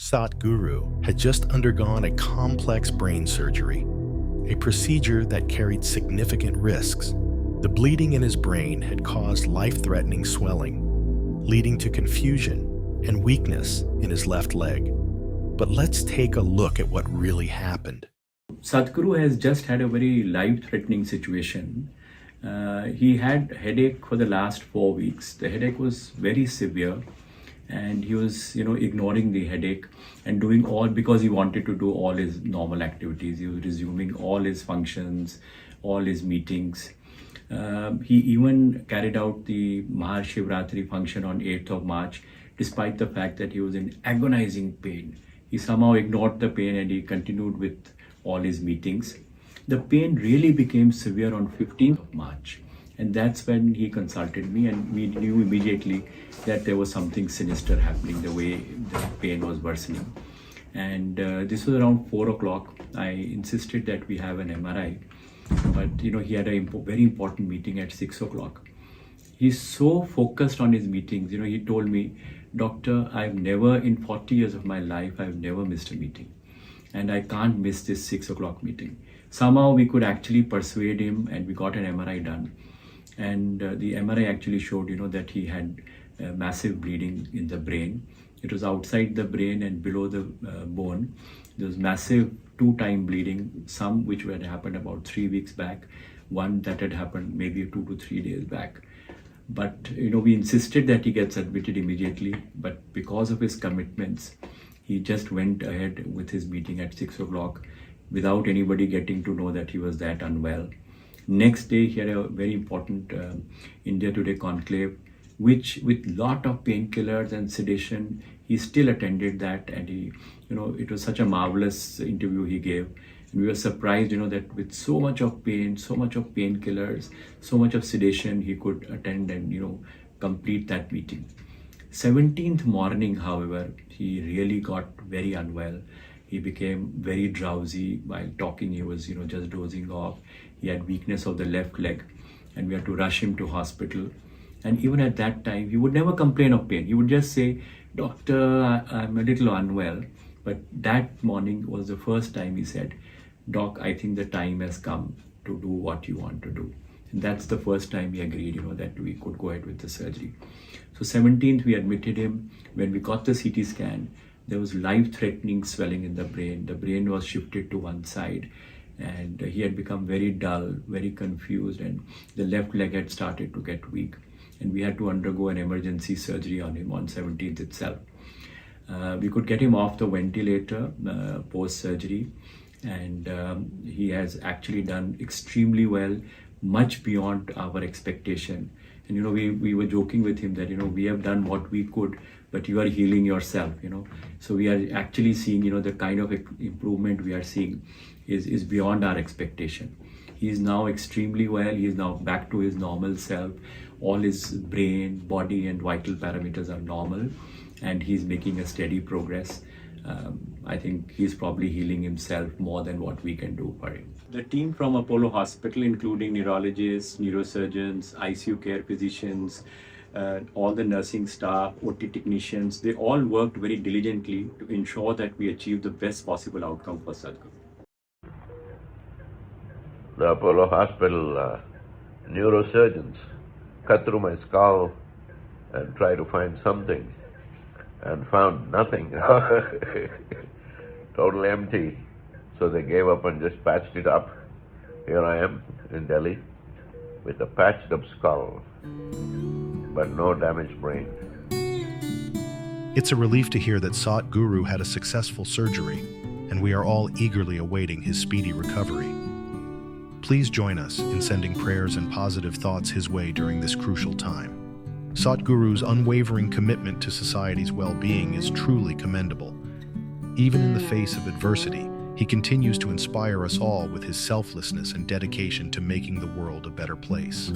Sadhguru had just undergone a complex brain surgery, a procedure that carried significant risks. The bleeding in his brain had caused life-threatening swelling, leading to confusion and weakness in his left leg. But let's take a look at what really happened. Sadhguru has just had a very life-threatening situation. He had headache for the last 4 weeks. The headache was very severe, and he was, ignoring the headache and doing all because he wanted to do all his normal activities. He was resuming all his functions, all his meetings. He even carried out the Mahashivratri function on 8th of March, despite the fact that he was in agonizing pain. He somehow ignored the pain and he continued with all his meetings. The pain really became severe on 15th of March. And that's when he consulted me, and we knew immediately that there was something sinister happening, the way the pain was worsening. And this was around 4 o'clock. I insisted that we have an MRI, but he had a very important meeting at 6 o'clock. He's so focused on his meetings. He told me, "Doctor, I've never, in 40 years of my life, I've never missed a meeting. And I can't miss this 6 o'clock meeting." Somehow we could actually persuade him, and we got an MRI done. And the MRI actually showed, that he had massive bleeding in the brain. It was outside the brain and below the bone. There was massive 2-time bleeding, some which had happened about 3 weeks back, one that had happened maybe 2 to 3 days back. But, we insisted that he gets admitted immediately, but because of his commitments, he just went ahead with his meeting at 6 o'clock without anybody getting to know that he was that unwell. Next day, he had a very important India Today conclave, which with lot of painkillers and sedation, he still attended that, and he, it was such a marvelous interview he gave. And we were surprised, that with so much of pain, so much of painkillers, so much of sedation, he could attend and, complete that meeting. 17th morning, however, he really got very unwell. He became very drowsy while talking. He was, just dozing off. He had weakness of the left leg, and we had to rush him to hospital. And even at that time, he would never complain of pain. He would just say, "Doctor, I'm a little unwell." But that morning was the first time he said, "Doc, I think the time has come to do what you want to do." And that's the first time he agreed, that we could go ahead with the surgery. So 17th, we admitted him. When we got the CT scan, there was life-threatening swelling in the brain. The brain was shifted to one side, and he had become very dull, very confused, and the left leg had started to get weak. And we had to undergo an emergency surgery on him on 17th itself. We could get him off the ventilator post-surgery, and he has actually done extremely well, much beyond our expectation. And we were joking with him that we have done what we could, but you are healing yourself. So we are actually seeing the kind of improvement we are seeing is beyond our expectation. He is now extremely well. He is now back to his normal self. All his brain, body, and vital parameters are normal, and he's making a steady progress. I think he's probably healing himself more than what we can do for him. The team from Apollo Hospital, including neurologists, neurosurgeons, ICU care physicians, all the nursing staff, OT technicians, they all worked very diligently to ensure that we achieve the best possible outcome for Sadhguru. The Apollo Hospital neurosurgeons cut through my skull and tried to find something, and found nothing. Totally empty. So they gave up and just patched it up. Here I am in Delhi with a patched up skull, but no damaged brain. It's a relief to hear that Sadhguru had a successful surgery, and we are all eagerly awaiting his speedy recovery. Please join us in sending prayers and positive thoughts his way during this crucial time. Sadhguru's unwavering commitment to society's well-being is truly commendable. Even in the face of adversity, he continues to inspire us all with his selflessness and dedication to making the world a better place.